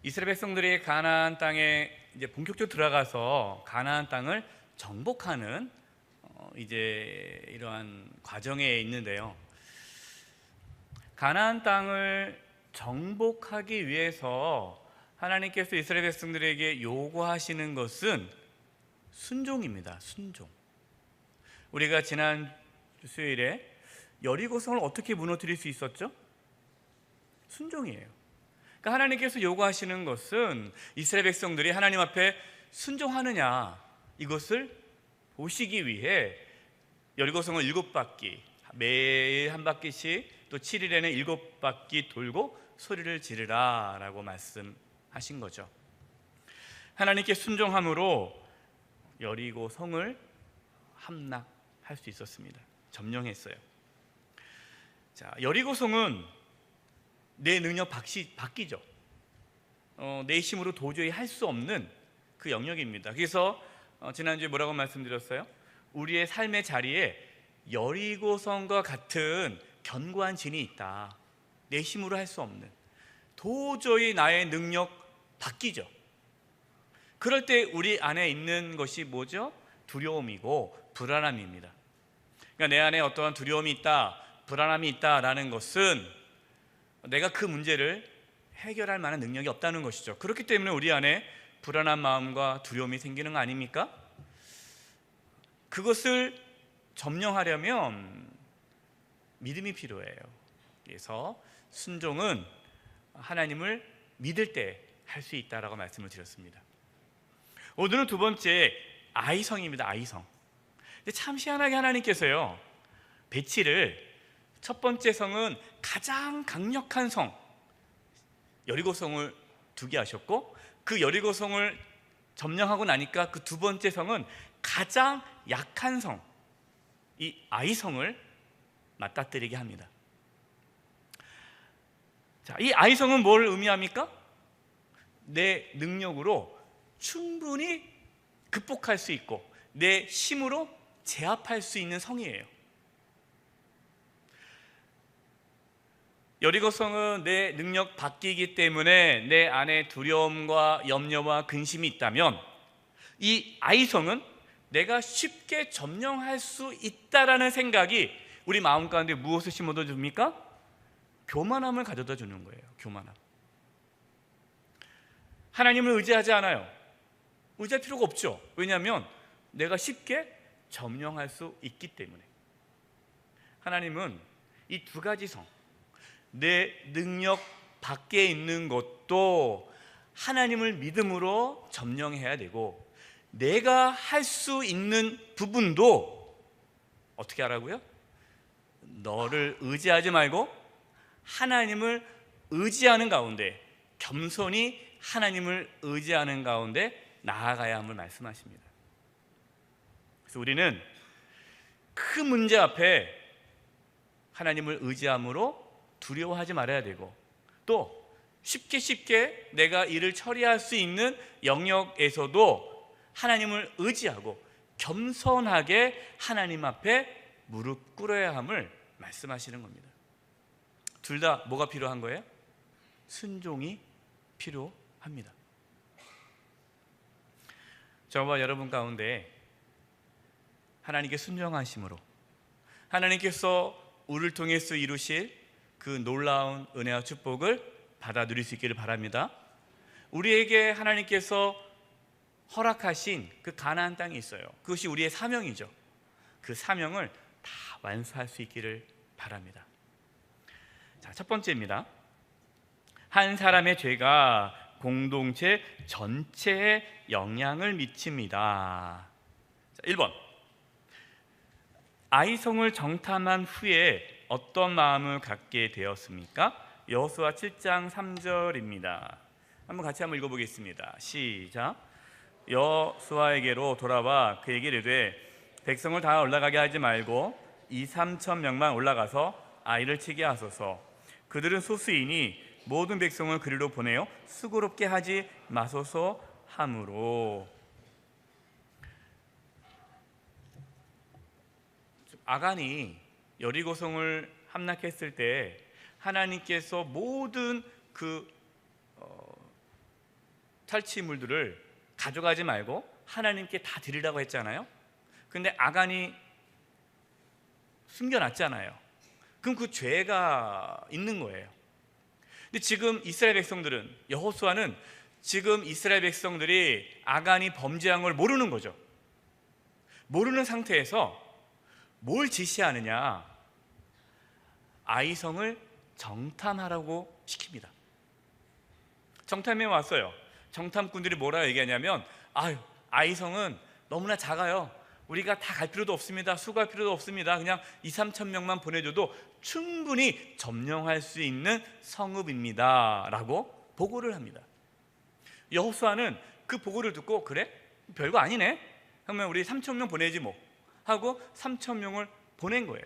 이스라엘 백성들이 가나안 땅에 이제 본격적으로 들어가서 가나안 땅을 정복하는 이제 이러한 과정에 있는데요. 가나안 땅을 정복하기 위해서 하나님께서 이스라엘 백성들에게 요구하시는 것은 순종입니다. 순종. 우리가 지난 수요일에 여리고성을 어떻게 무너뜨릴 수 있었죠? 순종이에요. 그러니까 하나님께서 요구하시는 것은 이스라엘 백성들이 하나님 앞에 순종하느냐, 이것을 보시기 위해 여리고성을 7바퀴, 매일 한 바퀴씩, 또 7일에는 7바퀴 돌고 소리를 지르라 라고 말씀하신 거죠. 하나님께 순종함으로 여리고성을 함락할 수 있었습니다. 점령했어요. 자, 여리고성은 내 능력 바뀌죠. 내 힘으로 도저히 할 수 없는 그 영역입니다. 그래서 지난주에 뭐라고 말씀드렸어요? 우리의 삶의 자리에 여리고성과 같은 견고한 진이 있다. 내 힘으로 할 수 없는, 도저히 나의 능력 바뀌죠. 그럴 때 우리 안에 있는 것이 뭐죠? 두려움이고 불안함입니다. 그러니까 내 안에 어떠한 두려움이 있다, 불안함이 있다라는 것은 내가 그 문제를 해결할 만한 능력이 없다는 것이죠. 그렇기 때문에 우리 안에 불안한 마음과 두려움이 생기는 거 아닙니까? 그것을 점령하려면 믿음이 필요해요. 그래서 순종은 하나님을 믿을 때 할 수 있다라고 말씀을 드렸습니다. 오늘은 두 번째, 아이성입니다. 아이성. 근데 참 희한하게 하나님께서요, 배치를 첫 번째 성은 가장 강력한 성 여리고성을 두게 하셨고, 그 여리고성을 점령하고 나니까 그 두 번째 성은 가장 약한 성, 이 아이성을 맞닥뜨리게 합니다. 자, 이 아이성은 뭘 의미합니까? 내 능력으로 충분히 극복할 수 있고 내 힘으로 제압할 수 있는 성이에요. 여리고성은 내 능력 밖이기 때문에 내 안에 두려움과 염려와 근심이 있다면, 이 아이성은 내가 쉽게 점령할 수 있다라는 생각이 우리 마음 가운데 무엇을 심어다 줍니까? 교만함을 가져다 주는 거예요. 교만함. 하나님을 의지하지 않아요. 의지할 필요가 없죠. 왜냐하면 내가 쉽게 점령할 수 있기 때문에. 하나님은 이 두 가지 성, 내 능력 밖에 있는 것도 하나님을 믿음으로 점령해야 되고, 내가 할 수 있는 부분도 어떻게 하라고요? 너를 의지하지 말고 하나님을 의지하는 가운데, 겸손히 하나님을 의지하는 가운데 나아가야 함을 말씀하십니다. 그래서 우리는 큰 문제 앞에 하나님을 의지함으로 두려워하지 말아야 되고, 또 쉽게 내가 일을 처리할 수 있는 영역에서도 하나님을 의지하고 겸손하게 하나님 앞에 무릎 꿇어야 함을 말씀하시는 겁니다. 둘 다 뭐가 필요한 거예요? 순종이 필요합니다. 저와 여러분 가운데 하나님께 순종하심으로 하나님께서 우리를 통해서 이루실 그 놀라운 은혜와 축복을 받아 누릴 수 있기를 바랍니다. 우리에게 하나님께서 허락하신 그 가나안 땅이 있어요. 그것이 우리의 사명이죠. 그 사명을 다 완수할 수 있기를 바랍니다. 자, 첫 번째입니다. 한 사람의 죄가 공동체 전체에 영향을 미칩니다. 자, 1번. 아이성을 정탐한 후에 어떤 마음을 갖게 되었습니까? 여호수아 7장 3절입니다. 같이 한번 읽어보겠습니다. 시작. 여호수아에게로 돌아와 그에게 이르되 백성을 다 올라가게 하지 말고 2-3천 명만 올라가서 아이를 치게 하소서. 그들은 소수이니 모든 백성을 그리로 보내어 수고롭게 하지 마소서 하므로. 아간이 여리고성을 함락했을 때 하나님께서 모든 그 살치물들을 가져가지 말고 하나님께 다 드리라고 했잖아요. 근데 아간이 숨겨놨잖아요. 그럼 그 죄가 있는 거예요. 근데 지금 이스라엘 백성들은, 여호수아는 지금 이스라엘 백성들이 아간이 범죄한 걸 모르는 거죠. 모르는 상태에서 뭘 지시하느냐? 아이성을 정탐하라고 시킵니다. 정탐에 왔어요. 정탐꾼들이 뭐라 얘기하냐면, 아이성은 너무나 작아요. 우리가 다 갈 필요도 없습니다. 수고할 필요도 없습니다. 그냥 2-3천 명만 보내줘도 충분히 점령할 수 있는 성읍입니다 라고 보고를 합니다. 여호수아는 그 보고를 듣고, 그래? 별거 아니네? 그러면 우리 3천 명 보내지 뭐 하고 3천 명을 보낸 거예요.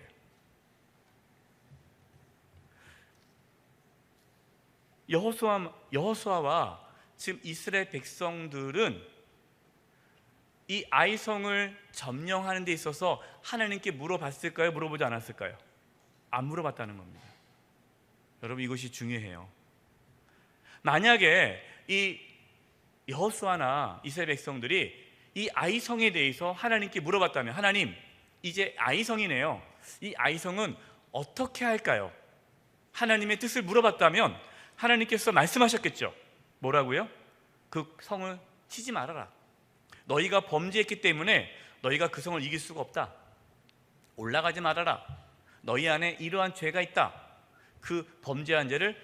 여호수아와 지금 이스라엘 백성들은 이 아이성을 점령하는 데 있어서 하나님께 물어봤을까요? 물어보지 않았을까요? 안 물어봤다는 겁니다. 여러분, 이것이 중요해요. 만약에 이 여호수아나 이스라엘 백성들이 이 아이성에 대해서 하나님께 물어봤다면, 하나님, 이제 아이성이네요. 이 아이성은 어떻게 할까요? 하나님의 뜻을 물어봤다면 하나님께서 말씀하셨겠죠. 뭐라고요? 그 성을 치지 말아라. 너희가 범죄했기 때문에 너희가 그 성을 이길 수가 없다. 올라가지 말아라. 너희 안에 이러한 죄가 있다. 그 범죄한 죄를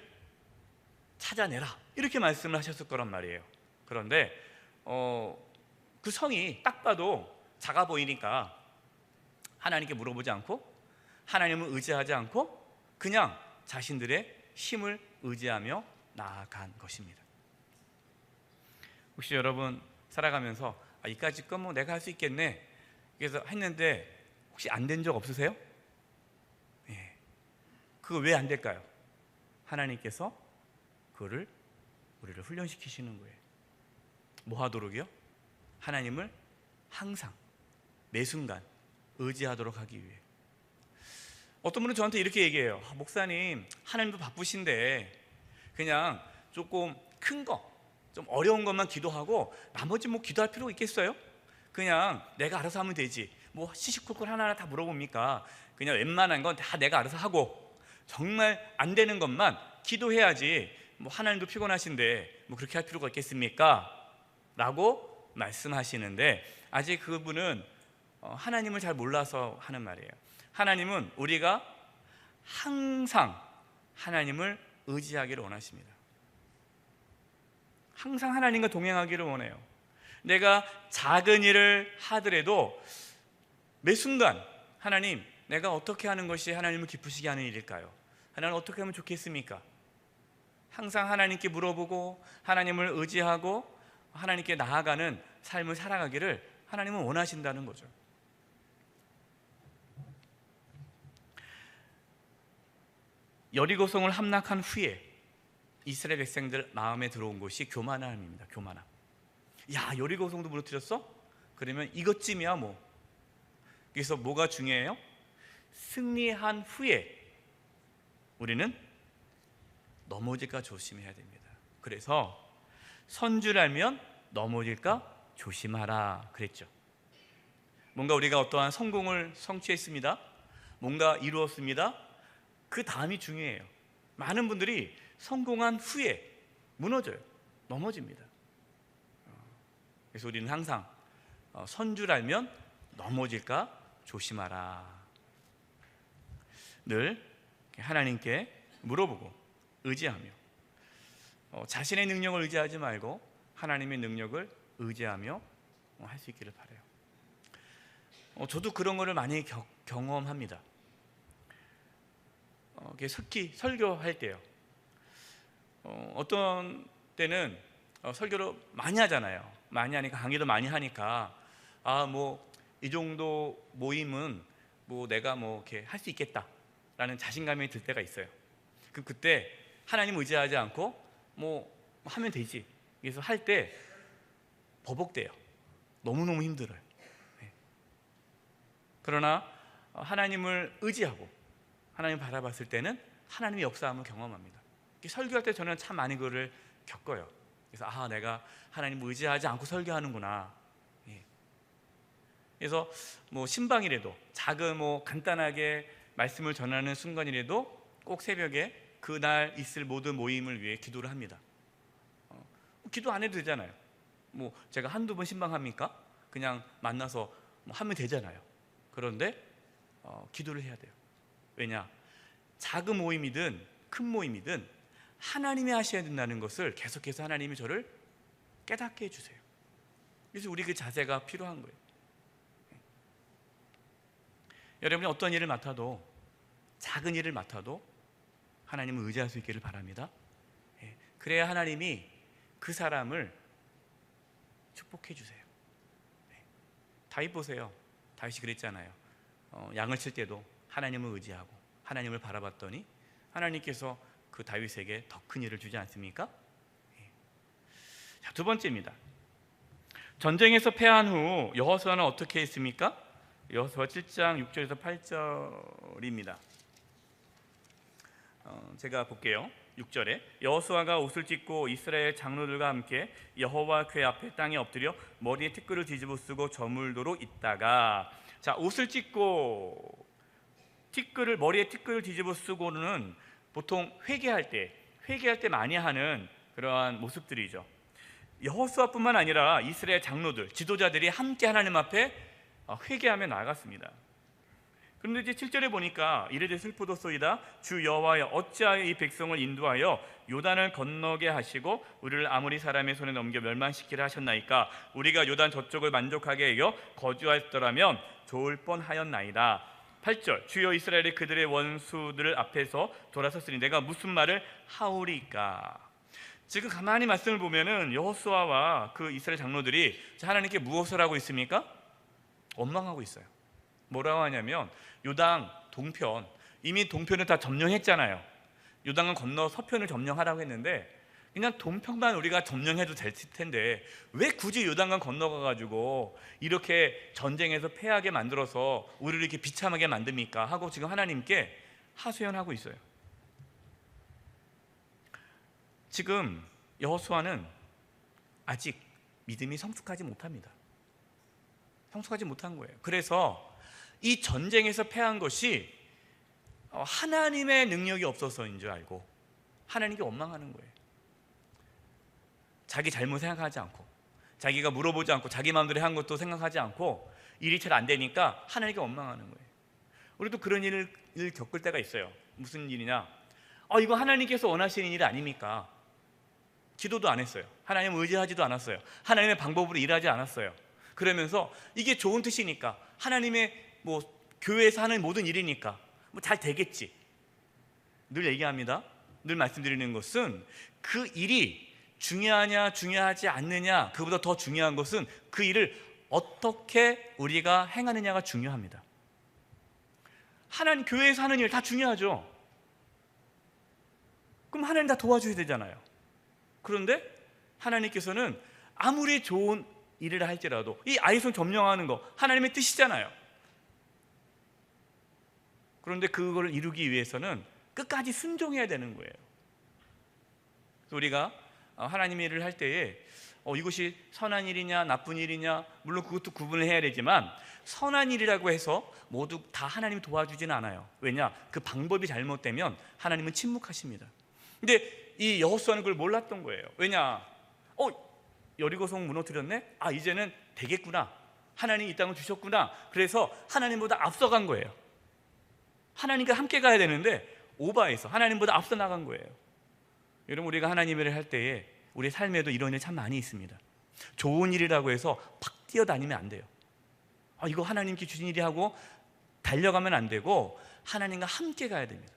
찾아내라. 이렇게 말씀을 하셨을 거란 말이에요. 그런데 그 성이 딱 봐도 작아 보이니까 하나님께 물어보지 않고 하나님을 의지하지 않고 그냥 자신들의 힘을 의지하며 나아간 것입니다. 혹시 여러분 살아가면서 이까짓 건 뭐 내가 할 수 있겠네, 그래서 했는데 혹시 안 된 적 없으세요? 예. 그거 왜 안 될까요? 하나님께서 그거를 우리를 훈련시키시는 거예요. 뭐 하도록이요? 하나님을 항상 매 순간 의지하도록 하기 위해. 어떤 분은 저한테 이렇게 얘기해요. 목사님, 하나님도 바쁘신데 그냥 조금 큰 거, 좀 어려운 것만 기도하고 나머지 뭐 기도할 필요가 있겠어요? 그냥 내가 알아서 하면 되지. 뭐 시시콜콜 하나하나 다 물어봅니까? 그냥 웬만한 건 다 내가 알아서 하고 정말 안 되는 것만 기도해야지. 뭐 하나님도 피곤하신데 뭐 그렇게 할 필요가 있겠습니까? 라고 말씀하시는데, 아직 그분은 하나님을 잘 몰라서 하는 말이에요. 하나님은 우리가 항상 하나님을 의지하기를 원하십니다. 항상 하나님과 동행하기를 원해요. 내가 작은 일을 하더라도 매 순간, 하나님, 내가 어떻게 하는 것이 하나님을 기쁘시게 하는 일일까요? 하나님, 어떻게 하면 좋겠습니까? 항상 하나님께 물어보고 하나님을 의지하고 하나님께 나아가는 삶을 살아가기를 하나님은 원하신다는 거죠. 여리고성을 함락한 후에 이스라엘 백성들 마음에 들어온 것이 교만함입니다. 교만함. 야, 여리고성도 무너뜨렸어? 그러면 이것쯤이야 뭐. 그래서 뭐가 중요해요? 승리한 후에 우리는 넘어질까 조심해야 됩니다. 그래서 선줄 알면 넘어질까 조심하라 그랬죠. 뭔가 우리가 어떠한 성공을 성취했습니다. 뭔가 이루었습니다. 그 다음이 중요해요. 많은 분들이 성공한 후에 무너져요. 넘어집니다. 그래서 우리는 항상 선줄 알면 넘어질까 조심하라. 늘 하나님께 물어보고 의지하며 자신의 능력을 의지하지 말고 하나님의 능력을 의지하며 할 수 있기를 바라요. 저도 그런 거를 많이 경험합니다. 특히 설교할 때요. 어떤 때는 설교를 많이 하잖아요. 많이 하니까, 강의도 많이 하니까 뭐 이 정도 모임은 뭐 내가 뭐 이렇게 할 수 있겠다라는 자신감이 들 때가 있어요. 그때 하나님 의지하지 않고 뭐 하면 되지. 그래서 할 때 버벅대요. 너무너무 힘들어요. 그러나 하나님을 의지하고 하나님 바라봤을 때는 하나님의 역사함을 경험합니다. 설교할 때 저는 참 많이 그거를 겪어요. 그래서 내가 하나님 의지하지 않고 설교하는구나. 예. 그래서 뭐 신방이라도 작은 간단하게 말씀을 전하는 순간이라도 꼭 새벽에 그날 있을 모든 모임을 위해 기도를 합니다. 기도 안 해도 되잖아요. 제가 한두 번 신방합니까? 그냥 만나서 하면 되잖아요. 그런데 기도를 해야 돼요. 왜냐? 작은 모임이든 큰 모임이든 하나님이 하셔야 된다는 것을 계속해서 하나님이 저를 깨닫게 해주세요. 그래서 우리 그 자세가 필요한 거예요. 여러분이 어떤 일을 맡아도, 작은 일을 맡아도 하나님을 의지할 수 있기를 바랍니다. 그래야 하나님이 그 사람을 축복해 주세요. 다윗 보세요. 다윗이 그랬잖아요. 양을 칠 때도 하나님을 의지하고 하나님을 바라봤더니 하나님께서 그 다윗에게 더 큰 일을 주지 않습니까? 자, 두 번째입니다. 전쟁에서 패한 후 여호수아는 어떻게 했습니까? 여호수아 7장 6절에서 8절입니다. 제가 볼게요. 6절에 여호수아가 옷을 찢고 이스라엘 장로들과 함께 여호와 궤 앞에 땅에 엎드려 머리에 티끌을 뒤집어 쓰고 저물도록 있다가, 자, 옷을 찢고 머리에 티끌을 뒤집어 쓰고는 보통 회개할 때 많이 하는 그러한 모습들이죠. 여호수아뿐만 아니라 이스라엘 장로들, 지도자들이 함께 하나님 앞에 회개하며 나아갔습니다. 그런데 이제 7절에 보니까 이르되 슬프도소이다. 주 여호와여, 어찌하여 이 백성을 인도하여 요단을 건너게 하시고 우리를 아무리 사람의 손에 넘겨 멸망시키라 하셨나이까? 우리가 요단 저쪽을 만족하게 하여 거주하였더라면 좋을 뻔하였나이다. 8절 주여, 이스라엘이 그들의 원수들 앞에서 돌아섰으니 내가 무슨 말을 하오리까? 지금 가만히 말씀을 보면은 여호수아와 그 이스라엘 장로들이 하나님께 무엇을 하고 있습니까? 원망하고 있어요. 뭐라고 하냐면 요단 동편, 이미 동편을 다 점령했잖아요. 요단을 건너 서편을 점령하라고 했는데 그냥 동편만 우리가 점령해도 될 텐데 왜 굳이 요단강 건너가가지고 이렇게 전쟁에서 패하게 만들어서 우리를 이렇게 비참하게 만듭니까? 하고 지금 하나님께 하소연하고 있어요. 지금 여호수아는 아직 믿음이 성숙하지 못합니다. 성숙하지 못한 거예요. 그래서 이 전쟁에서 패한 것이 하나님의 능력이 없어서인 줄 알고 하나님께 원망하는 거예요. 자기 잘못 생각하지 않고, 자기가 물어보지 않고, 자기 마음대로 한 것도 생각하지 않고 일이 잘 안 되니까 하나님께 원망하는 거예요. 우리도 그런 일을 겪을 때가 있어요. 무슨 일이냐? 이거 하나님께서 원하시는 일 아닙니까? 기도도 안 했어요. 하나님을 의지하지도 않았어요. 하나님의 방법으로 일하지 않았어요. 그러면서 이게 좋은 뜻이니까, 하나님의 교회에서 하는 모든 일이니까 잘 되겠지. 늘 얘기합니다. 늘 말씀드리는 것은 그 일이 중요하냐 중요하지 않느냐, 그보다 더 중요한 것은 그 일을 어떻게 우리가 행하느냐가 중요합니다. 하나님 교회에서 하는 일 다 중요하죠. 그럼 하나님 다 도와줘야 되잖아요. 그런데 하나님께서는 아무리 좋은 일을 할지라도 이 아이성 점령하는 거 하나님의 뜻이잖아요. 그런데 그걸 이루기 위해서는 끝까지 순종해야 되는 거예요. 우리가 하나님의 일을 할 때에 이것이 선한 일이냐 나쁜 일이냐, 물론 그것도 구분을 해야 되지만 선한 일이라고 해서 모두 다 하나님이 도와주지는 않아요. 왜냐? 그 방법이 잘못되면 하나님은 침묵하십니다. 근데 이 여호수아는 그걸 몰랐던 거예요. 왜냐? 여리고성 무너뜨렸네? 이제는 되겠구나. 하나님이 이 땅을 주셨구나. 그래서 하나님보다 앞서간 거예요. 하나님과 함께 가야 되는데 오바해서 하나님보다 앞서 나간 거예요. 여러분, 우리가 하나님 일을 할 때에 우리 삶에도 이런 일 참 많이 있습니다. 좋은 일이라고 해서 팍 뛰어다니면 안 돼요. 이거 하나님께 주신 일이 하고 달려가면 안 되고 하나님과 함께 가야 됩니다.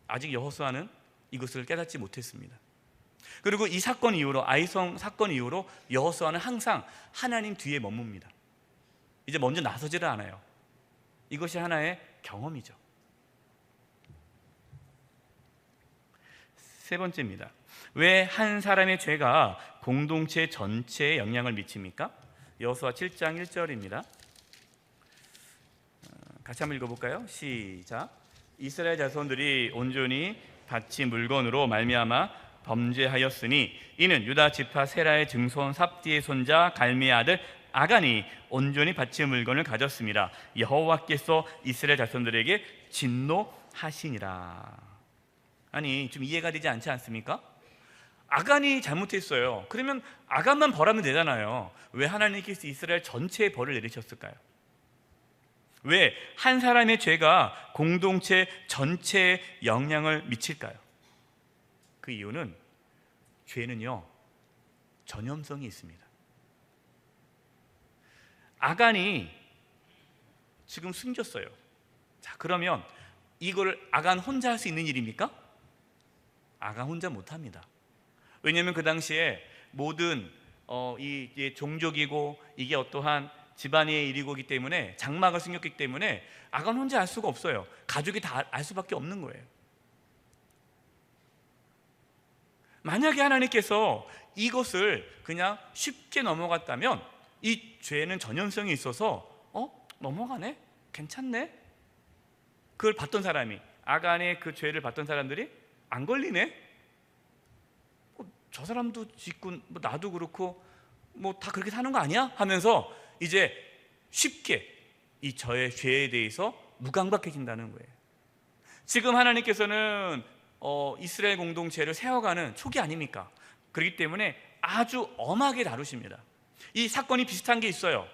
아직 여호수아는 이것을 깨닫지 못했습니다. 그리고 이 사건 이후로, 아이성 사건 이후로 여호수아는 항상 하나님 뒤에 머뭅니다. 이제 먼저 나서지를 않아요. 이것이 하나의 경험이죠. 세 번째입니다. 왜 한 사람의 죄가 공동체 전체에 영향을 미칩니까? 여호수아 7장 1절입니다. 같이 한번 읽어볼까요? 시작. 이스라엘 자손들이 온전히 바친 물건으로 말미암아 범죄하였으니 이는 유다 지파 세라의 증손 삽디의 손자 갈미의 아들 아간이 온전히 바친 물건을 가졌습니다. 여호와께서 이스라엘 자손들에게 진노하시니라. 아니, 좀 이해가 되지 않지 않습니까? 아간이 잘못했어요. 그러면 아간만 벌하면 되잖아요. 왜 하나님께서 이스라엘 전체에 벌을 내리셨을까요? 왜 한 사람의 죄가 공동체 전체에 영향을 미칠까요? 그 이유는 죄는요, 전염성이 있습니다. 아간이 지금 숨겼어요. 자, 그러면 이걸 아간 혼자 할 수 있는 일입니까? 아간 혼자 못합니다. 왜냐하면 그 당시에 모든 이 종족이고 이게 어떠한 집안의 일이기 때문에 장막을 숨겼기 때문에 아간 혼자 알 수가 없어요. 가족이 다 알 수밖에 없는 거예요. 만약에 하나님께서 이것을 그냥 쉽게 넘어갔다면 이 죄는 전염성이 있어서 넘어가네? 괜찮네? 그걸 봤던 사람이, 아간의 그 죄를 봤던 사람들이 안 걸리네? 저 사람도 짓고 나도 그렇고 다 그렇게 사는 거 아니야? 하면서 이제 쉽게 이 저의 죄에 대해서 무감각해진다는 거예요. 지금 하나님께서는 이스라엘 공동체를 세워가는 초기 아닙니까? 그렇기 때문에 아주 엄하게 다루십니다. 이 사건이 비슷한 게 있어요.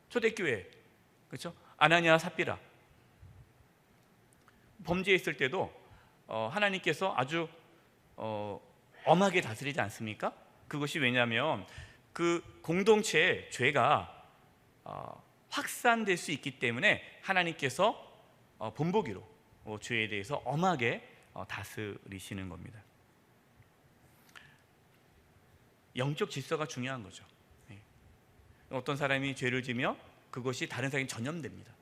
초대교회, 그렇죠? 아나니아 삽비라 범죄했을 때도 하나님께서 아주 엄하게 다스리지 않습니까? 그것이 왜냐하면 그 공동체의 죄가 확산될 수 있기 때문에 하나님께서 본보기로 죄에 대해서 엄하게 다스리시는 겁니다. 영적 질서가 중요한 거죠. 어떤 사람이 죄를 지며 그것이 다른 사람에게 전염됩니다.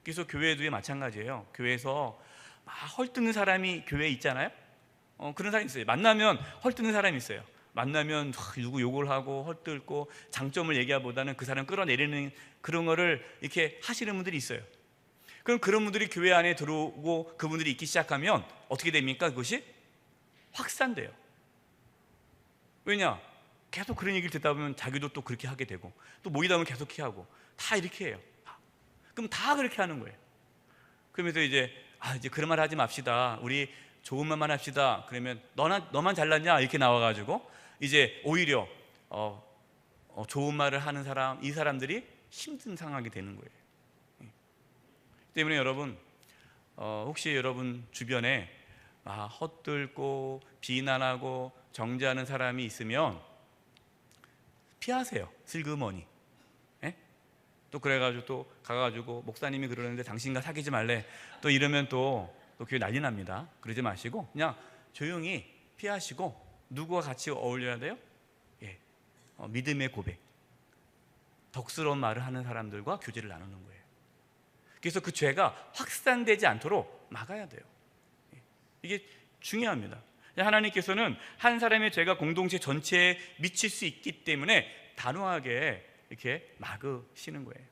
그래서 교회도 마찬가지예요. 교회에서 헐뜯는 사람이 교회에 있잖아요. 그런 사람이 있어요. 만나면 헐뜯는 사람이 있어요. 만나면 누구 욕을 하고 헐뜯고 장점을 얘기하기보다는 그 사람 끌어내리는 그런 거를 이렇게 하시는 분들이 있어요. 그럼 그런 분들이 교회 안에 들어오고 그분들이 있기 시작하면 어떻게 됩니까? 그것이 확산돼요. 왜냐? 계속 그런 얘기를 듣다 보면 자기도 또 그렇게 하게 되고 또 모이다 보면 계속 하고 다 이렇게 해요. 그럼 다 그렇게 하는 거예요. 그러면서 이제 그런 말 하지 맙시다. 우리 좋은 말만 합시다. 그러면 너만 잘났냐? 이렇게 나와가지고 이제 오히려 좋은 말을 하는 사람, 이 사람들이 힘든 상황이 되는 거예요. 때문에 여러분, 혹시 여러분 주변에 헛들고 비난하고 정죄하는 사람이 있으면 피하세요. 슬그머니. 또 그래가지고 또 가가지고 목사님이 그러는데 당신과 사귀지 말래. 또 이러면 또 교회 난리 납니다. 그러지 마시고 그냥 조용히 피하시고 누구와 같이 어울려야 돼요? 믿음의 고백, 덕스러운 말을 하는 사람들과 교제를 나누는 거예요. 그래서 그 죄가 확산되지 않도록 막아야 돼요. 이게 중요합니다. 하나님께서는 한 사람의 죄가 공동체 전체에 미칠 수 있기 때문에 단호하게 이렇게 막으시는 거예요.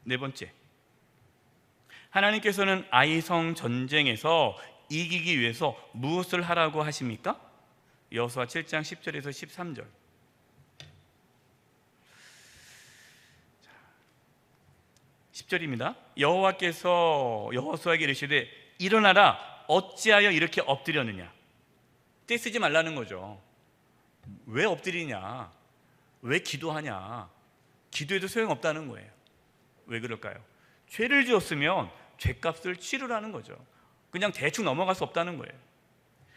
네 번째, 하나님께서는 아이성 전쟁에서 이기기 위해서 무엇을 하라고 하십니까? 여호수아 7장 10절에서 13절. 10절입니다. 여호와께서 여호수아에게 이르시되 일어나라, 어찌하여 이렇게 엎드렸느냐. 떼쓰지 말라는 거죠. 왜 엎드리냐? 왜 기도하냐? 기도해도 소용없다는 거예요. 왜 그럴까요? 죄를 지었으면 죄값을 치르라는 거죠. 그냥 대충 넘어갈 수 없다는 거예요.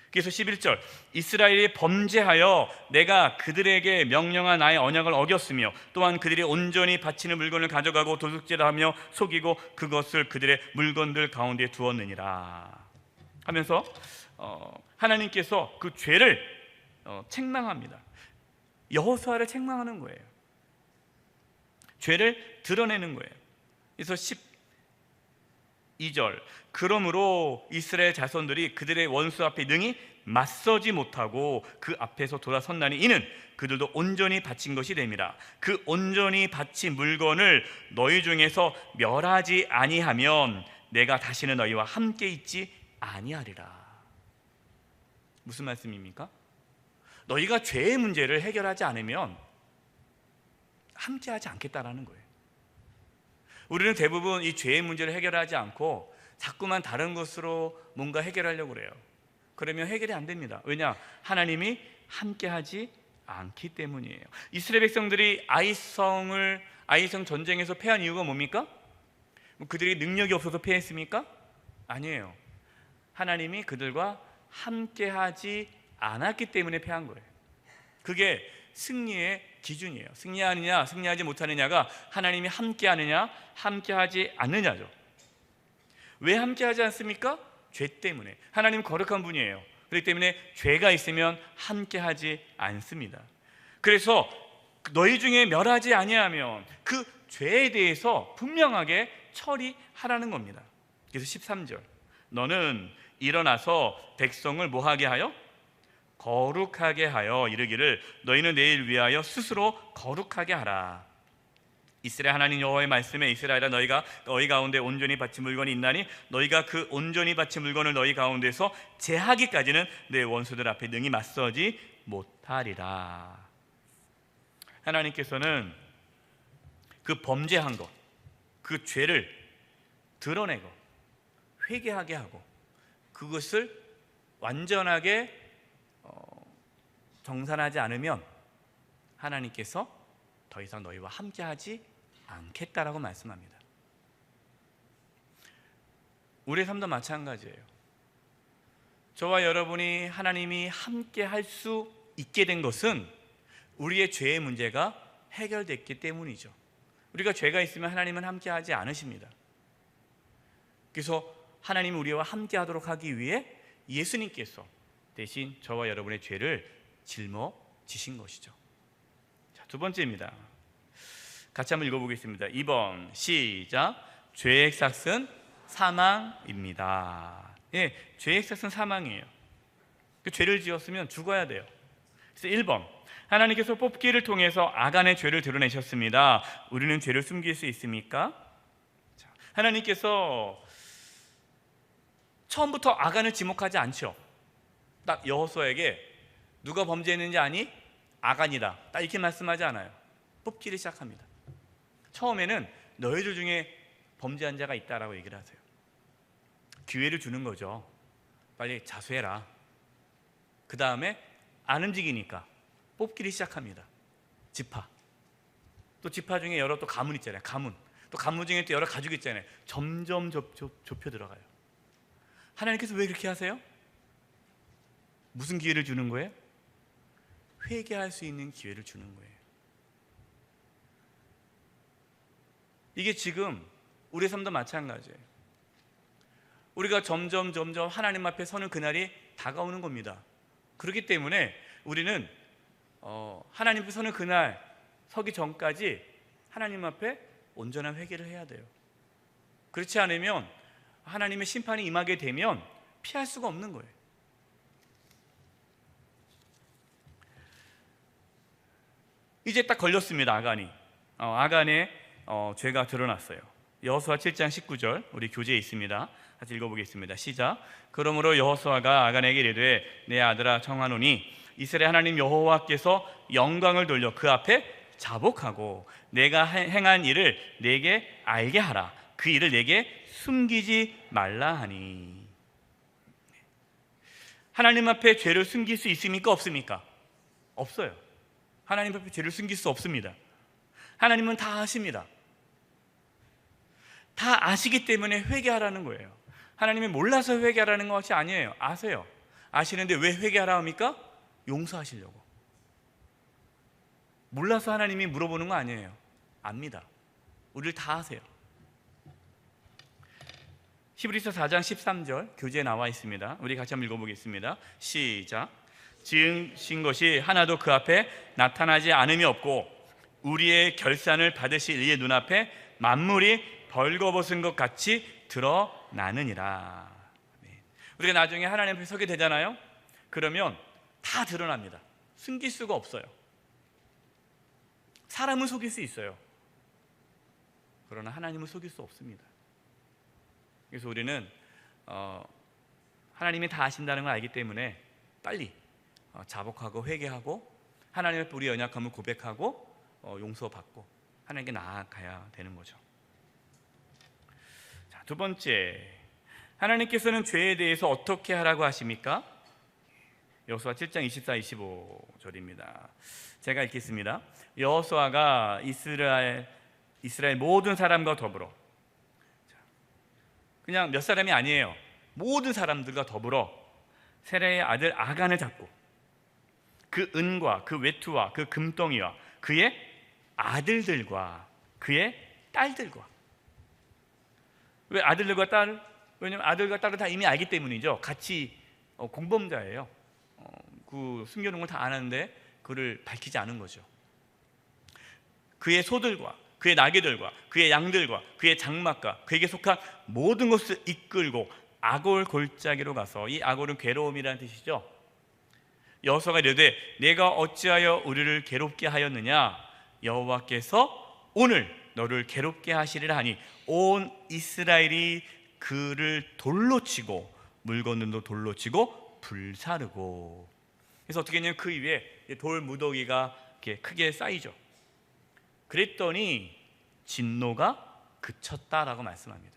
그래서 11절, 이스라엘이 범죄하여 내가 그들에게 명령한 나의 언약을 어겼으며 또한 그들이 온전히 바치는 물건을 가져가고 도둑질하며 속이고 그것을 그들의 물건들 가운데 두었느니라 하면서 하나님께서 그 죄를 책망합니다. 여호수아를 책망하는 거예요. 죄를 드러내는 거예요. 그래서 2절 그러므로 이스라엘 자손들이 그들의 원수 앞에 능히 맞서지 못하고 그 앞에서 돌아섰나니 이는 그들도 온전히 바친 것이 됨이라. 그 온전히 바친 물건을 너희 중에서 멸하지 아니하면 내가 다시는 너희와 함께 있지 아니하리라. 무슨 말씀입니까? 너희가 죄의 문제를 해결하지 않으면 함께하지 않겠다라는 거예요. 우리는 대부분 이 죄의 문제를 해결하지 않고 자꾸만 다른 것으로 뭔가 해결하려고 그래요. 그러면 해결이 안 됩니다. 왜냐? 하나님이 함께하지 않기 때문이에요. 이스라엘 백성들이 아이성 전쟁에서 패한 이유가 뭡니까? 그들이 능력이 없어서 패했습니까? 아니에요. 하나님이 그들과 함께하지 않았기 때문에 패한 거예요. 그게 승리의 기준이에요. 승리하느냐 승리하지 못하느냐가 하나님이 함께하느냐 함께하지 않느냐죠. 왜 함께하지 않습니까? 죄 때문에. 하나님은 거룩한 분이에요. 그렇기 때문에 죄가 있으면 함께하지 않습니다. 그래서 너희 중에 멸하지 아니하면 그 죄에 대해서 분명하게 처리하라는 겁니다. 그래서 13절 너는 일어나서 백성을 뭐하게 하여? 거룩하게 하여 이르기를 너희는 내일 위하여 스스로 거룩하게 하라. 이스라엘 하나님 여호와의 말씀에 이스라엘아 너희가 너희 가운데 온전히 바친 물건이 있나니 너희가 그 온전히 바친 물건을 너희 가운데서 제하기까지는 내 원수들 앞에 능히 맞서지 못하리라. 하나님께서는 그 범죄한 것, 그 죄를 드러내고 회개하게 하고 그것을 완전하게 정산하지 않으면 하나님께서 더 이상 너희와 함께하지 않겠다라고 말씀합니다. 우리의 삶도 마찬가지예요. 저와 여러분이 하나님이 함께할 수 있게 된 것은 우리의 죄의 문제가 해결됐기 때문이죠. 우리가 죄가 있으면 하나님은 함께하지 않으십니다. 그래서 하나님이 우리와 함께하도록 하기 위해 예수님께서 대신 저와 여러분의 죄를 짊어지신 것이죠. 자, 두 번째입니다. 같이 한번 읽어보겠습니다. 2번 시작. 죄의 삭은 사망입니다. 예, 죄의 삭은 사망이에요. 그 죄를 지었으면 죽어야 돼요. 그래서 1번 하나님께서 뽑기를 통해서 아간의 죄를 드러내셨습니다. 우리는 죄를 숨길 수 있습니까? 자, 하나님께서 처음부터 아간을 지목하지 않죠. 딱 여호수아에게 누가 범죄했는지 아니? 아간이다. 딱 이렇게 말씀하지 않아요. 뽑기를 시작합니다. 처음에는 너희들 중에 범죄한 자가 있다라고 얘기를 하세요. 기회를 주는 거죠. 빨리 자수해라. 그 다음에 안 움직이니까 뽑기를 시작합니다. 지파. 또 지파 중에 여러 또 가문 있잖아요. 가문. 또 가문 중에 또 여러 가족 있잖아요. 점점 좁혀 들어가요. 하나님께서 왜 그렇게 하세요? 무슨 기회를 주는 거예요? 회개할 수 있는 기회를 주는 거예요. 이게 지금 우리의 삶도 마찬가지예요. 우리가 점점 하나님 앞에 서는 그날이 다가오는 겁니다. 그렇기 때문에 우리는 하나님 앞에 서는 그날 서기 전까지 하나님 앞에 온전한 회개를 해야 돼요. 그렇지 않으면 하나님의 심판이 임하게 되면 피할 수가 없는 거예요. 이제 딱 걸렸습니다. 아간이. 아간의 죄가 드러났어요. 여호수아 7장 19절 우리 교재에 있습니다. 같이 읽어보겠습니다. 시작. 그러므로 여호수아가 아간에게 이르되 내 아들아 청하노니 이스라엘 하나님 여호와께서 영광을 돌려 그 앞에 자복하고 내가 행한 일을 내게 알게 하라. 그 일을 내게 숨기지 말라 하니. 하나님 앞에 죄를 숨길 수 있습니까? 없습니까? 없어요. 하나님 앞에 죄를 숨길 수 없습니다. 하나님은 다 아십니다. 다 아시기 때문에 회개하라는 거예요. 하나님이 몰라서 회개하라는 것이 아니에요. 아세요. 아시는데 왜 회개하라 합니까? 용서하시려고. 몰라서 하나님이 물어보는 거 아니에요. 압니다. 우리를 다 아세요. 히브리서 4장 13절 교재에 나와 있습니다. 우리 같이 한번 읽어보겠습니다. 시작. 지으신 것이 하나도 그 앞에 나타나지 않음이 없고 우리의 결산을 받으실 이의 눈앞에 만물이 벌거벗은 것 같이 나느니라. 우리가 나중에 하나님 앞에 서게 되잖아요. 그러면 다 드러납니다. 숨길 수가 없어요. 사람은 속일 수 있어요. 그러나 하나님은 속일 수 없습니다. 그래서 우리는 하나님이 다 아신다는 걸 알기 때문에 빨리 자복하고 회개하고 하나님 앞에 우리의 연약함을 고백하고 용서받고 하나님께 나아가야 되는 거죠. 자, 두 번째, 하나님께서는 죄에 대해서 어떻게 하라고 하십니까? 여호수아 7장 24, 25절입니다. 제가 읽겠습니다. 여호수아가 이스라엘 모든 사람과 더불어, 그냥 몇 사람이 아니에요. 모든 사람들과 더불어 세라의 아들 아간을 잡고 그 은과 그 외투와 그 금덩이와 그의 아들들과 그의 딸들과. 왜 아들들과 딸? 왜냐하면 아들과 딸은 다 이미 알기 때문이죠. 같이 공범자예요. 그 숨겨놓은 걸 다 아는데 그를 밝히지 않은 거죠. 그의 소들과 그의 나귀들과 그의 양들과 그의 장막과 그에게 속한 모든 것을 이끌고 아골 골짜기로 가서, 이 아골은 괴로움이라는 뜻이죠. 여호수아가 이르되 내가 어찌하여 우리를 괴롭게 하였느냐? 여호와께서 오늘 너를 괴롭게 하시리라 하니 온 이스라엘이 그를 돌로 치고 물건들도 돌로 치고 불사르고. 그래서 어떻게 했냐면 그 위에 돌 무더기가 이렇게 크게 쌓이죠. 그랬더니 진노가 그쳤다라고 말씀합니다.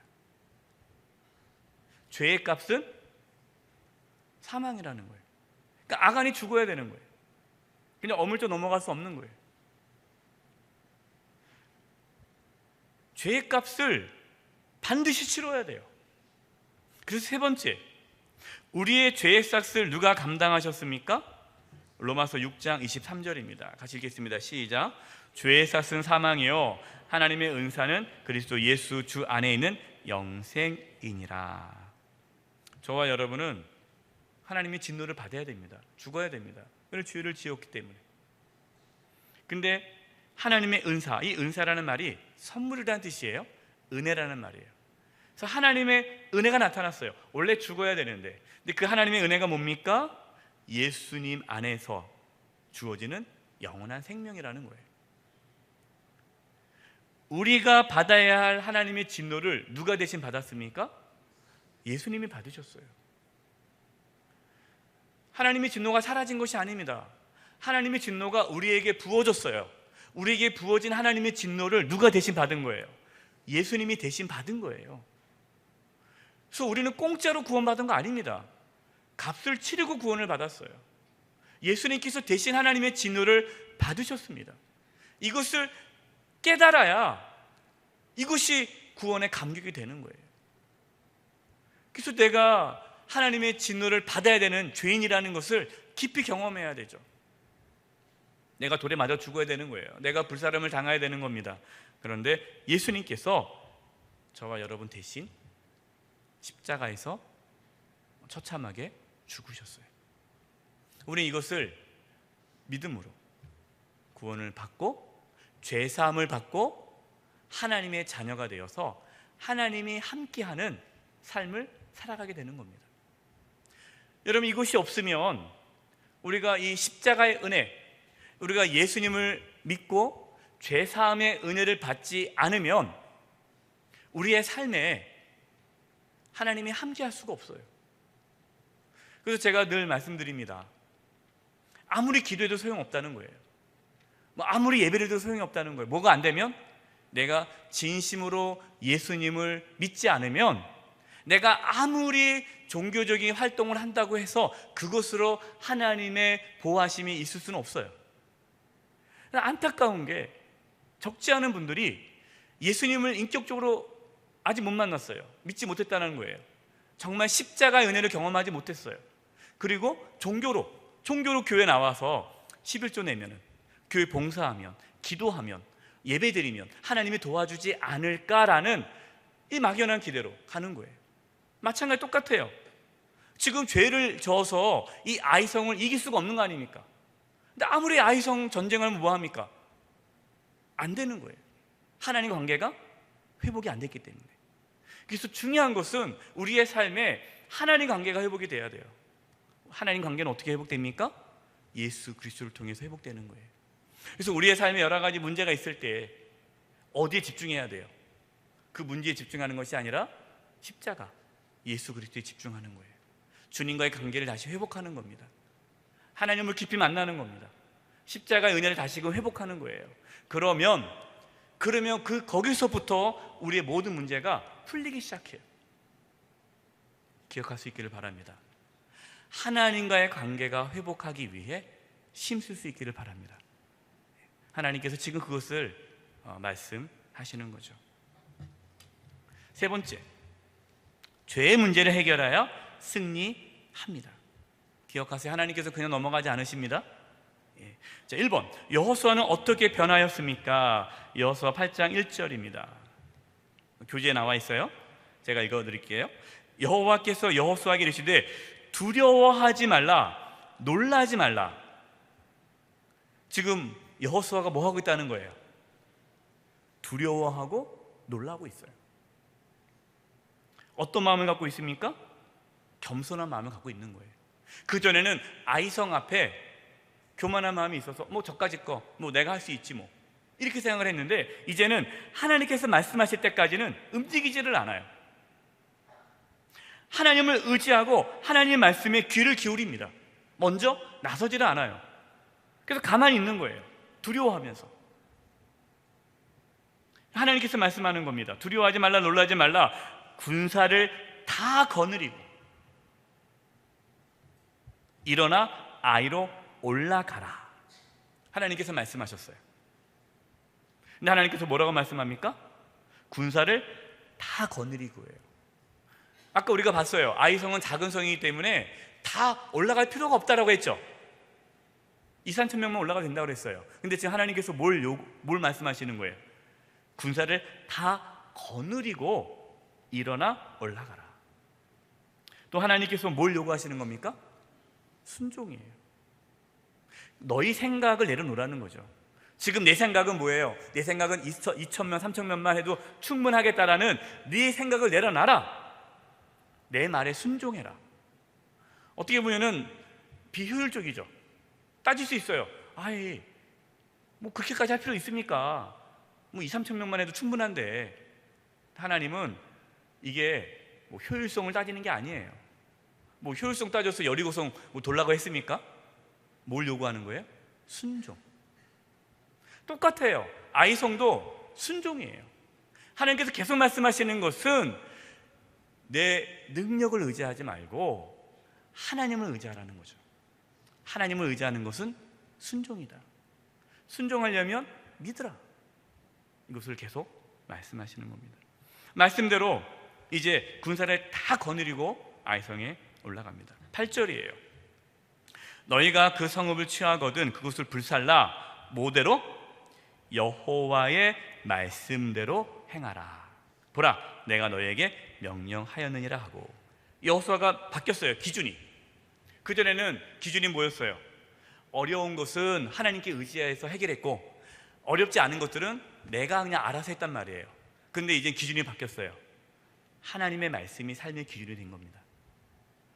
죄의 값은 사망이라는 거예요. 그러니까 아간이 죽어야 되는 거예요. 그냥 어물쩍 넘어갈 수 없는 거예요. 죄의 값을 반드시 치러야 돼요. 그래서 세 번째, 우리의 죄의 싹을 누가 감당하셨습니까? 로마서 6장 23절입니다. 같이 읽겠습니다. 시작. 죄의 싹은 사망이요 하나님의 은사는 그리스도 예수 주 안에 있는 영생이니라. 저와 여러분은 하나님의 진노를 받아야 됩니다. 죽어야 됩니다. 그는 죄를 지었기 때문에. 근데 하나님의 은사, 이 은사라는 말이 선물이라는 뜻이에요. 은혜라는 말이에요. 그래서 하나님의 은혜가 나타났어요. 원래 죽어야 되는데, 근데 그 하나님의 은혜가 뭡니까? 예수님 안에서 주어지는 영원한 생명이라는 거예요. 우리가 받아야 할 하나님의 진노를 누가 대신 받았습니까? 예수님이 받으셨어요. 하나님의 진노가 사라진 것이 아닙니다. 하나님의 진노가 우리에게 부어졌어요. 우리에게 부어진 하나님의 진노를 누가 대신 받은 거예요? 예수님이 대신 받은 거예요. 그래서 우리는 공짜로 구원받은 거 아닙니다. 값을 치르고 구원을 받았어요. 예수님께서 대신 하나님의 진노를 받으셨습니다. 이것을 깨달아야 이것이 구원의 감격이 되는 거예요. 그래서 내가 하나님의 진노를 받아야 되는 죄인이라는 것을 깊이 경험해야 되죠. 내가 돌에 맞아 죽어야 되는 거예요. 내가 불사름을 당해야 되는 겁니다. 그런데 예수님께서 저와 여러분 대신 십자가에서 처참하게 죽으셨어요. 우리는 이것을 믿음으로 구원을 받고 죄사함을 받고 하나님의 자녀가 되어서 하나님이 함께하는 삶을 살아가게 되는 겁니다. 여러분, 이것이 없으면 우리가 이 십자가의 은혜, 우리가 예수님을 믿고 죄사함의 은혜를 받지 않으면 우리의 삶에 하나님이 함께할 수가 없어요. 그래서 제가 늘 말씀드립니다. 아무리 기도해도 소용없다는 거예요. 아무리 예배해도 소용이 없다는 거예요. 뭐가 안 되면 내가 진심으로 예수님을 믿지 않으면 내가 아무리 종교적인 활동을 한다고 해서 그것으로 하나님의 보호하심이 있을 수는 없어요. 안타까운 게 적지 않은 분들이 예수님을 인격적으로 아직 못 만났어요. 믿지 못했다는 거예요. 정말 십자가의 은혜를 경험하지 못했어요. 그리고 종교로 교회 나와서 11조 내면은, 교회 봉사하면, 기도하면, 예배드리면 하나님이 도와주지 않을까라는 이 막연한 기대로 가는 거예요. 마찬가지 똑같아요. 지금 죄를 져서 이 아이성을 이길 수가 없는 거 아닙니까? 근데 아무리 아이성 전쟁을 하면 뭐합니까? 안 되는 거예요. 하나님과 관계가 회복이 안 됐기 때문에. 그래서 중요한 것은 우리의 삶에 하나님 관계가 회복이 돼야 돼요. 하나님 관계는 어떻게 회복됩니까? 예수 그리스도를 통해서 회복되는 거예요. 그래서 우리의 삶에 여러 가지 문제가 있을 때 어디에 집중해야 돼요? 그 문제에 집중하는 것이 아니라 십자가, 예수 그리스도에 집중하는 거예요. 주님과의 관계를 다시 회복하는 겁니다. 하나님을 깊이 만나는 겁니다. 십자가의 은혜를 다시금 회복하는 거예요. 그러면 거기서부터 우리의 모든 문제가 풀리기 시작해요. 기억할 수 있기를 바랍니다. 하나님과의 관계가 회복하기 위해 힘쓸 수 있기를 바랍니다. 하나님께서 지금 그것을 말씀하시는 거죠. 세 번째, 죄의 문제를 해결하여 승리합니다. 기억하세요. 하나님께서 그냥 넘어가지 않으십니다. 자, 1번, 여호수아는 어떻게 변하였습니까? 여호수아 8장 1절입니다. 교재에 나와 있어요. 제가 읽어드릴게요. 여호와께서 여호수아에게 이르시되 두려워하지 말라, 놀라지 말라. 지금 여호수아가 뭐 하고 있다는 거예요? 두려워하고 놀라고 있어요. 어떤 마음을 갖고 있습니까? 겸손한 마음을 갖고 있는 거예요. 그전에는 아이성 앞에 교만한 마음이 있어서 뭐 저까지 거 뭐 내가 할 수 있지 뭐 이렇게 생각을 했는데, 이제는 하나님께서 말씀하실 때까지는 움직이지를 않아요. 하나님을 의지하고 하나님의 말씀에 귀를 기울입니다. 먼저 나서지를 않아요. 그래서 가만히 있는 거예요. 두려워하면서. 하나님께서 말씀하는 겁니다. 두려워하지 말라, 놀라지 말라. 군사를 다 거느리고 일어나 아이로 올라가라. 하나님께서 말씀하셨어요. 근데 하나님께서 뭐라고 말씀합니까? 군사를 다 거느리고예요. 아까 우리가 봤어요. 아이성은 작은 성이기 때문에 다 올라갈 필요가 없다라고 했죠. 2,000~3,000명만 올라가도 된다고 그랬어요. 근데 지금 하나님께서 뭘 말씀하시는 거예요? 군사를 다 거느리고 일어나 올라가라. 또 하나님께서 뭘 요구하시는 겁니까? 순종이에요. 너희 생각을 내려놓으라는 거죠. 지금 내 생각은 뭐예요? 내 생각은 2,000명, 3,000명만 해도 충분하겠다라는 네 생각을 내려놔라. 내 말에 순종해라. 어떻게 보면은 비효율적이죠. 따질 수 있어요. 아이, 뭐 그렇게까지 할 필요 있습니까? 뭐 2,000~3,000명만 해도 충분한데. 하나님은 이게 뭐 효율성을 따지는 게 아니에요. 뭐 효율성 따져서 여리고성 뭐 돌라고 했습니까? 뭘 요구하는 거예요? 순종. 똑같아요. 아이성도 순종이에요. 하나님께서 계속 말씀하시는 것은 내 능력을 의지하지 말고 하나님을 의지하라는 거죠. 하나님을 의지하는 것은 순종이다. 순종하려면 믿으라. 이것을 계속 말씀하시는 겁니다. 말씀대로 이제 군사를 다 거느리고 아이성에 올라갑니다. 8절이에요. 너희가 그 성읍을 취하거든 그곳을 불살라 뭐대로? 여호와의 말씀대로 행하라. 보라, 내가 너희에게 명령하였느니라 하고. 여호수아가 바뀌었어요. 기준이. 그전에는 기준이 뭐였어요? 어려운 것은 하나님께 의지해서 해결했고 어렵지 않은 것들은 내가 그냥 알아서 했단 말이에요. 근데 이제 기준이 바뀌었어요. 하나님의 말씀이 삶의 기준이 된 겁니다.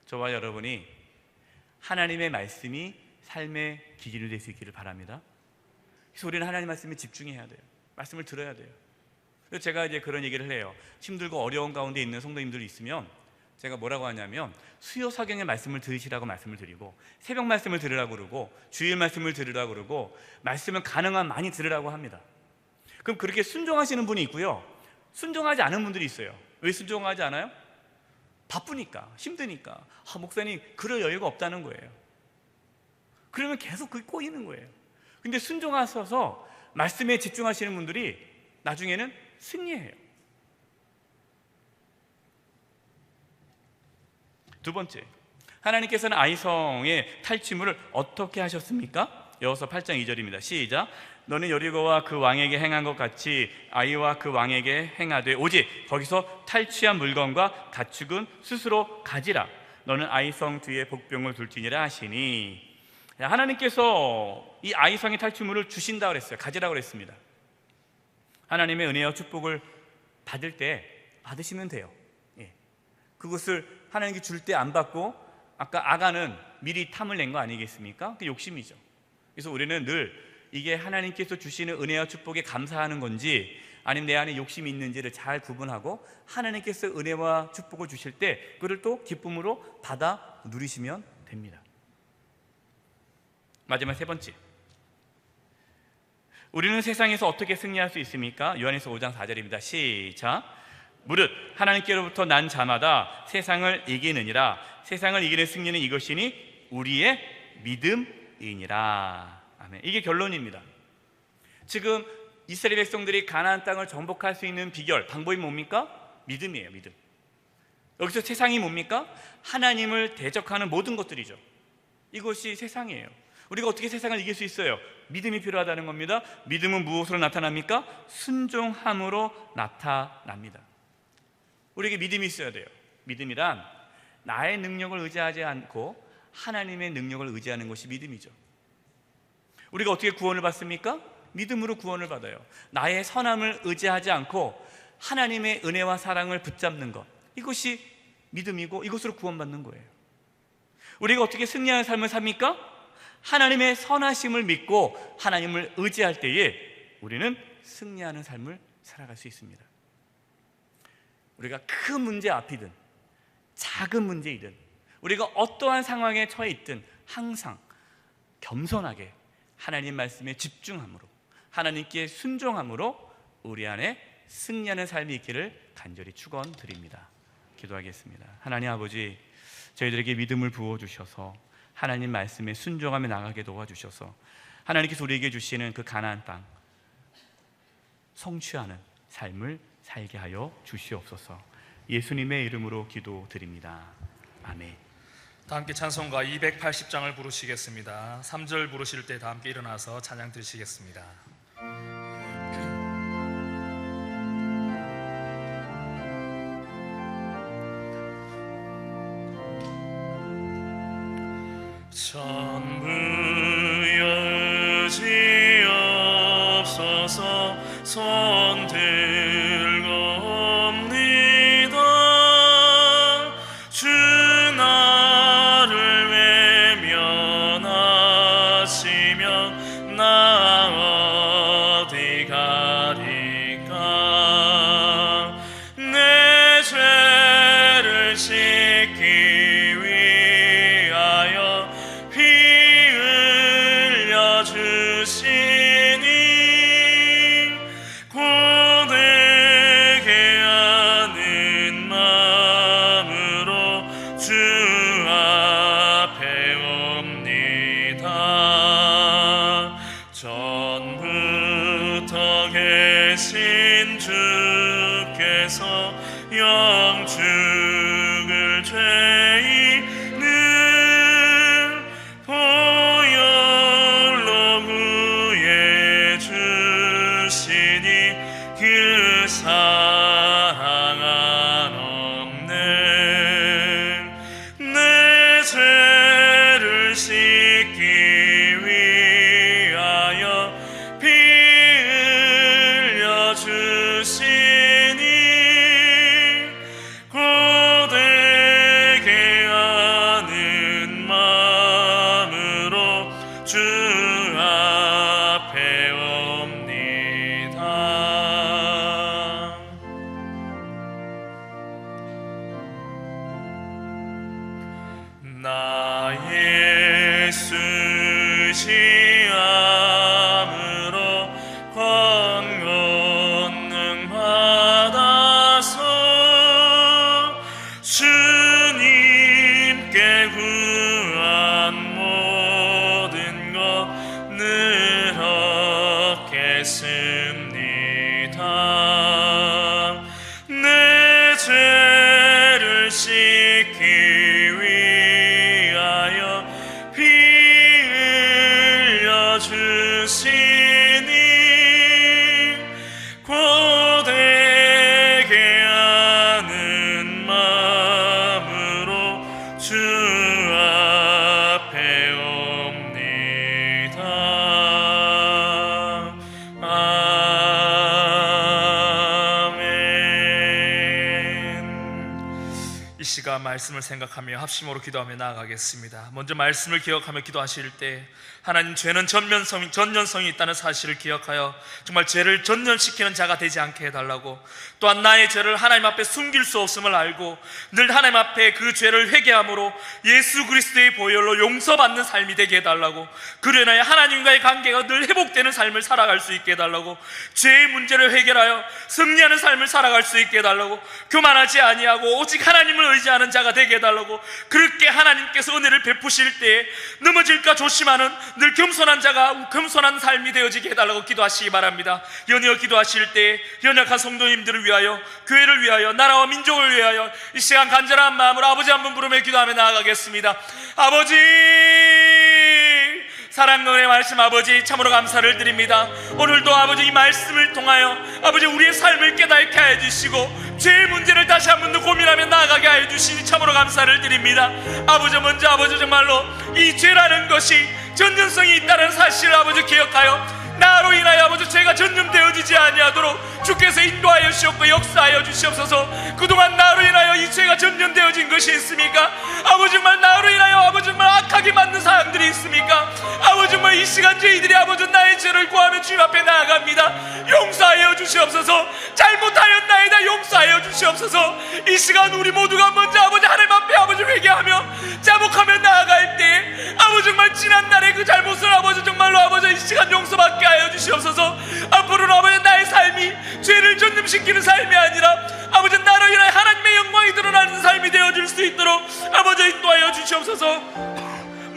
저와 여러분이 하나님의 말씀이 삶의 기준이 될 수 있기를 바랍니다. 그래서 우리는 하나님 말씀에 집중해야 돼요. 말씀을 들어야 돼요. 그래서 제가 이제 그런 얘기를 해요. 힘들고 어려운 가운데 있는 성도님들이 있으면 제가 뭐라고 하냐면 수요 사경의 말씀을 들으시라고 말씀을 드리고 새벽 말씀을 들으라고 그러고 주일 말씀을 들으라고 그러고 말씀을 가능한 많이 들으라고 합니다. 그럼 그렇게 순종하시는 분이 있고요, 순종하지 않은 분들이 있어요. 왜 순종하지 않아요? 바쁘니까, 힘드니까. 목사님 그럴 여유가 없다는 거예요. 그러면 계속 그게 꼬이는 거예요. 근데 순종하셔서 말씀에 집중하시는 분들이 나중에는 승리해요. 두 번째, 하나님께서는 아이성의 탈취물을 어떻게 하셨습니까? 여호수아 8장 2절입니다. 시작. 너는 여리고와 그 왕에게 행한 것 같이 아이와 그 왕에게 행하되 오직 거기서 탈취한 물건과 가축은 스스로 가지라. 너는 아이성 뒤에 복병을 둘지니라 하시니. 하나님께서 이 아이성의 탈취물을 주신다 그랬어요. 가지라고 그랬습니다. 하나님의 은혜와 축복을 받을 때 받으시면 돼요. 그것을 하나님께 줄 때 안 받고 아까 아간은 미리 탐을 낸 거 아니겠습니까? 그 욕심이죠. 그래서 우리는 늘 이게 하나님께서 주시는 은혜와 축복에 감사하는 건지 아니면 내 안에 욕심이 있는지를 잘 구분하고 하나님께서 은혜와 축복을 주실 때 그를 또 기쁨으로 받아 누리시면 됩니다. 마지막 세 번째, 우리는 세상에서 어떻게 승리할 수 있습니까? 요한일서 5장 4절입니다. 시작. 무릇 하나님께로부터 난 자마다 세상을 이기느니라. 세상을 이기는 승리는 이것이니 우리의 믿음이니라. 아멘. 이게 결론입니다. 지금 이스라엘 백성들이 가나안 땅을 정복할 수 있는 비결, 방법이 뭡니까? 믿음이에요. 믿음. 여기서 세상이 뭡니까? 하나님을 대적하는 모든 것들이죠. 이것이 세상이에요. 우리가 어떻게 세상을 이길 수 있어요? 믿음이 필요하다는 겁니다. 믿음은 무엇으로 나타납니까? 순종함으로 나타납니다. 우리에게 믿음이 있어야 돼요. 믿음이란 나의 능력을 의지하지 않고 하나님의 능력을 의지하는 것이 믿음이죠. 우리가 어떻게 구원을 받습니까? 믿음으로 구원을 받아요. 나의 선함을 의지하지 않고 하나님의 은혜와 사랑을 붙잡는 것, 이것이 믿음이고 이것으로 구원받는 거예요. 우리가 어떻게 승리하는 삶을 삽니까? 하나님의 선하심을 믿고 하나님을 의지할 때에 우리는 승리하는 삶을 살아갈 수 있습니다. 우리가 큰 문제 앞이든 작은 문제이든 우리가 어떠한 상황에 처해 있든 항상 겸손하게 하나님 말씀에 집중함으로 하나님께 순종함으로 우리 안에 승리하는 삶이 있기를 간절히 축원드립니다. 기도하겠습니다. 하나님 아버지, 저희들에게 믿음을 부어주셔서 하나님 말씀에 순종하며 나가게 도와주셔서 하나님께서 우리에게 주시는 그 가나안 땅 성취하는 삶을 살게 하여 주시옵소서. 예수님의 이름으로 기도드립니다. 아멘. 다 함께 찬송가 280장을 부르시겠습니다. 3절 부르실 때 다 함께 일어나서 찬양 드리시겠습니다. 전부 여지없어서 손 들고 옵니다. 주 나를 외면하시면 나 어디 가리까. 내 죄를 씻기 위하여 피 흘려 주시니 고되게 하는 마음으로 주 앞에 옵니다. 전부터 계신 주께서 영축을 죄인은 보혈로 구해 주시니 그 사랑 한없네. 내 죄를 씻기 위하여 피 흘려 주시니 고되게 하는 마음으로 주 앞에 옵니다. 나의 수시함으로 권능 받아서 주님께 구한 모든 것 늘 얻겠습니다. 내 죄를 씻기 위하여 피 흘려 주시니 고되게 하는 마음으로 주 앞에 옵니다. 아멘. 이 시간 말씀을 생각하며 합심으로 기도하며 나아가겠습니다. 먼저 말씀을 기억하며 기도하실 때 하나님, 죄는 전면성이 있다는 사실을 기억하여 정말 죄를 전면시키는 자가 되지 않게 해달라고, 또한 나의 죄를 하나님 앞에 숨길 수 없음을 알고 늘 하나님 앞에 그 죄를 회개함으로 예수 그리스도의 보혈로 용서받는 삶이 되게 해달라고, 그로 인하여 하나님과의 관계가 늘 회복되는 삶을 살아갈 수 있게 해달라고, 죄의 문제를 해결하여 승리하는 삶을 살아갈 수 있게 해달라고, 교만하지 아니하고 오직 하나님을 의지하는 자가 되게 해달라고, 그렇게 하나님께서 은혜를 베푸실 때에 넘어질까 조심하는 늘 겸손한 자가 겸손한 삶이 되어지게 해달라고 기도하시기 바랍니다. 연이어 기도하실 때 연약한 성도님들을 위하여, 교회를 위하여, 나라와 민족을 위하여 이 시간 간절한 마음으로 아버지 한 분 부르며 기도하며 나아가겠습니다. 아버지, 사랑의 말씀 아버지 참으로 감사를 드립니다. 오늘도 아버지 이 말씀을 통하여 아버지 우리의 삶을 깨닫게 하여 주시고 죄의 문제를 다시 한 번 더 고민하며 나아가게 하여 주시니 참으로 감사를 드립니다. 아버지, 먼저 아버지 정말로 이 죄라는 것이 전전성이 있다는 사실을 아버지 기억하여 나로 인하여 아버지 죄가 전염되어지지 아니하도록 주께서 인도하여 주시옵고 역사하여 주시옵소서. 그동안 나로 인하여 이 죄가 전염되어진 것이 있습니까? 아버지 정말 나로 인하여 아버지 정말 악하게 만든 사람들이 있습니까? 아버지 정말 이 시간 저희들이 아버지 나의 죄를 구하며 주님 앞에 나아갑니다. 용서하여 주시옵소서. 잘못하였나이다 용서하여 주시옵소서. 이 시간 우리 모두가 먼저 아버지 하나님 앞에 아버지 회개하며 자복하며 나아갈 때 아버지 정말 지난날의 그 잘못을 아버지 정말로 아버지 이 시간 용서받게 하여 주시옵소서. 앞으로는 아버지 나의 삶이 죄를 전염시키는 삶이 아니라 아버지 나로 인하여 하나님의 영광이 드러나는 삶이 되어줄 수 있도록 아버지 인도하여 주시옵소서.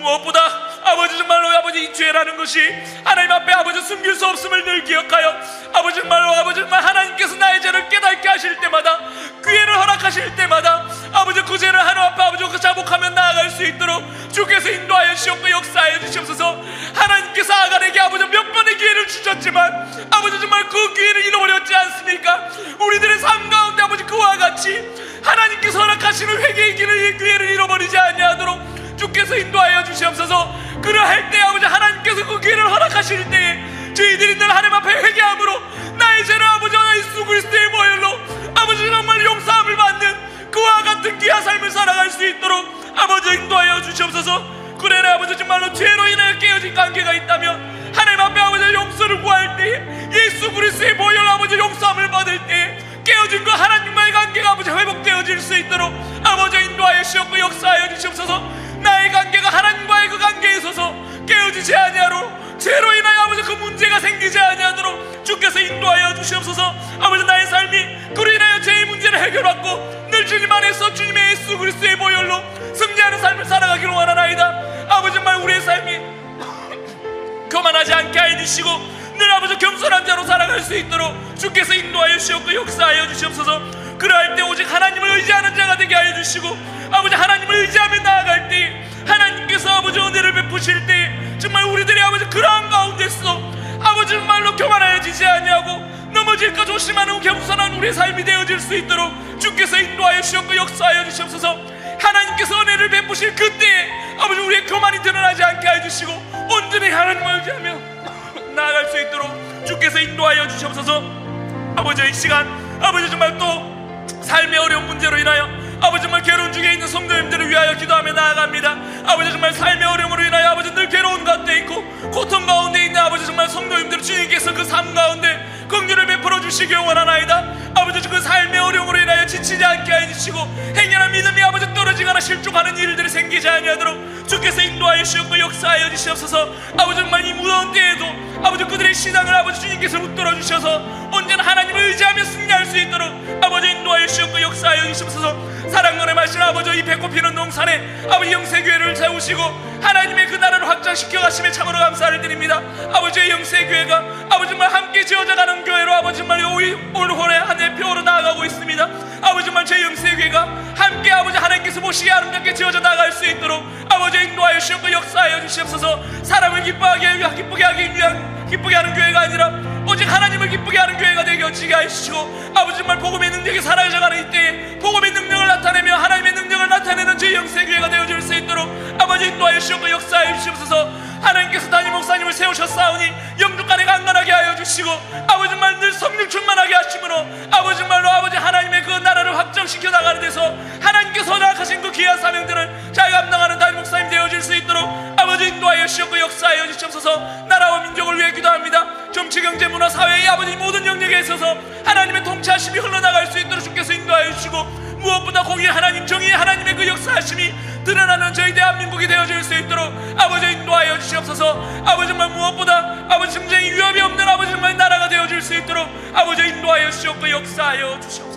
무엇보다 아버지 정말로 아버지 이 죄라는 것이 하나님 앞에 아버지 숨길 수 없음을 늘 기억하여 아버지 정말로 아버지 정말 하나님께서 나의 죄를 깨닫게 하실 때마다, 기회를 허락하실 때마다 아버지 그 죄를 하나님 앞에 아버지 자복하며 나아갈 수 있도록 주께서 인도하여 주시옵고 역사하여 주시옵소서. 하나님께서 아간에게 아버지 몇 번의 기회를 주셨지만 아버지 정말 그 기회를 잃어버렸지 않습니까? 우리들의 삶 가운데 아버지 그와 같이 하나님께서 허락하시는 회개의 기회를 잃어버리지 아니하도록 주께서 인도하여 주시옵소서. 그러할 때 아버지 하나님께서 그 기회를 허락하실 때에 저희들이 늘 하나님 앞에 회개함으로 나의 죄를 아버지 예수 그리스도의 보혈로 아버지 정말 용서함을 받는 그와 같은 귀한 삶을 살아갈 수 있도록 아버지 인도하여 주시옵소서. 그래 아버지 정말로 죄로 인하여 깨어진 관계가 있다면 하나님 앞에 아버지 용서를 구할 때 예수 그리스도의 보혈로 아버지 용서함을 받을 때 깨어진 그 하나님과의 관계가 아버지 회복되어질 수 있도록 아버지 인도하여 주시옵고 역사하여 주시옵소서. 나의 관계가 하나님과의 그 관계에 있어서 깨어지지 아니하도록, 죄로 인하여 아버지 그 문제가 생기지 아니하도록 주께서 인도하여 주시옵소서. 아버지 나의 삶이 그로 인하여 죄의 문제를 해결받고 늘 주님 안에서 주님의 예수 그리스도의 보혈로 승리하는 삶을 살아가기를 원하나이다. 아버지 정말 우리의 삶이 교만하지 않게 하여 주시고 늘 아버지 겸손한 자로 살아갈 수 있도록 주께서 인도하여 주시옵고 역사하여 주시옵소서. 그러할 때 오직 하나님을 의지하는 자가 되게 하여 주시고 아버지 하나님을 의지하며 나아갈 때 하나님께서 아버지 은혜를 베푸실 때 정말 우리들이 아버지 그러한 가운데서 아버지 정말로 교만하여지지 아니하고 넘어질까 조심하는 겸손한 우리의 삶이 되어질 수 있도록 주께서 인도하여 주시옵고 역사하여 주시옵소서. 하나님께서 은혜를 베푸실 그때에 아버지 우리의 교만이 드러나지 않게 하여 주시고 온전히 하나님을 의지하며 나아갈 수 있도록 주께서 인도하여 주시옵소서. 아버지 이 시간 아버지 정말 또 삶의 어려운 문제로 인하여 아버지 정말 괴로운 중에 있는 성도님들을 위하여 기도하며 나아갑니다. 아버지 정말 삶의 어려움으로 인하여 아버지 늘 괴로운 가운데 있고 고통 가운데 있는 아버지 정말 성도님들 주님께서 그 삶 가운데 긍휼을 베풀어 주시기 원하나이다. 아버지 그 삶의 어려움으로 인하여 지치지 않게 하여 주시고 행여나 믿음이 아버지 떨어지거나 실족하는 일들이 생기지 아니하도록 주께서 인도하여 주시고 역사하여 주시옵소서. 아버지 정말 이 무더운 때에도 아버지 그들의 신앙을 아버지 주님께서 붙들어 주셔서 언제나 하나님을 의지하며 승리할 수 있도록 아버지 인도하여 주시고 역사하여 주시옵소서. 사랑론의 말씀 아버지 이 배꼽 피는 농산에 아버지 영세교회를 세우시고 하나님의 그 나라를 확장시켜 가심에 참으로 감사를 드립니다. 아버지의 영세교회가 아버지 정말 함께 지어져가는 교회로 아버지 정말 올 한해 한 대표로 나아가고 있습니다. 아버지 정말 제 영세교회가 함께 아버지 하나님께서 보시기에 아름답게 지어져 나갈 수 있도록 아버지 인도하여 주시고 역사하여 주시옵소서. 사람을 기쁘게 하는 교회가 아니라 오직 하나님을 기쁘게 하는 교회가 되게 하여 주시고 아버지 정말 복음의 능력이 사라져가는 이때에 복음의 능력을 나타내며 하나님의 능력을 나타내는 제 영세교회가 되어줄 수 있도록 아버지 인도하여 주시고 역사하여 주시옵소서. 하나님께서 담임 목사님을 세우셨사오니 영육간에 강건하게 하여 주시고 아버지 정말 늘 성령 충만하게 하심으로 아버지 정말로 아버지 하나님의 그 나라를 확장시키고 완성시켜 나가는 데서 하나님께서 허락하신 그 귀한 사명들을 잘 감당하는 담임 목사님 되어질 수 있도록 아버지 인도하여 주시옵고 역사하여 주시옵소서. 나라와 민족을 위해 기도합니다. 정치, 경제, 문화, 사회의 아버지 모든 영역에 있어서 하나님의 통치하심이 흘러나갈 수 있도록 주께서 인도하여 주시고, 무엇보다 공의 하나님, 정의 하나님의 그 역사하심이 드러나는 저희 대한민국이 되어질 수 있도록 아버지 인도하여 주시옵소서. 아버지 정말 무엇보다 아버지 정쟁이 위협이 없는 아버지 정말 나라가 되어질 수 있도록 아버지 인도하여 주시옵고 역사하여 주시옵소서.